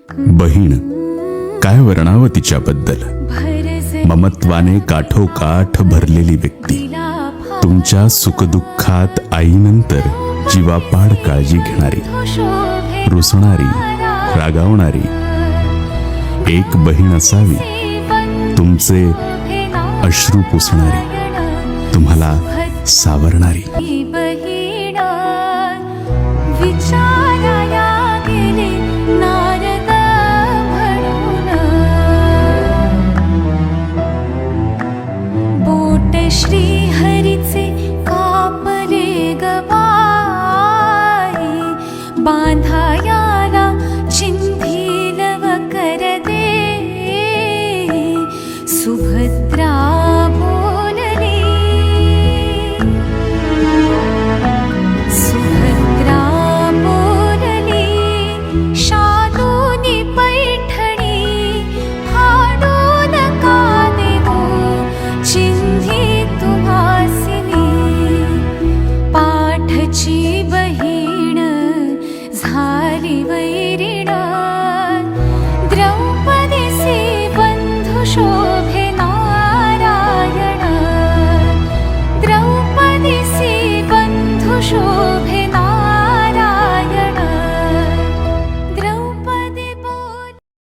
बहीण, काय वर्णावं तिच्याबद्दल. ममत्वाने काठोकाठ भरलेली व्यक्ती, तुमच्या सुखदुःखात आईनंतर जीवापाड काळजी घेणारी, रुसणारी, रागावणारी एक बहीण असावी, तुमचे अश्रू पुसणारी, तुम्हाला सावरणारी. विचाराया गेले नारद म्हणून, बोट श्रीहरीचे कापले गबाई, बांधायाला चिंधीलव कर दे, सुभद्रा बोलली, सुभद्रा बोलली, शालूनी पैठणी फाडून का देऊ, चिंधी तुम्हासिनी, पाठची बहीण झाली वैरिण, द्रौपदीसी बंधू शोभे नारायण, द्रौपदीसी बंधू शोभे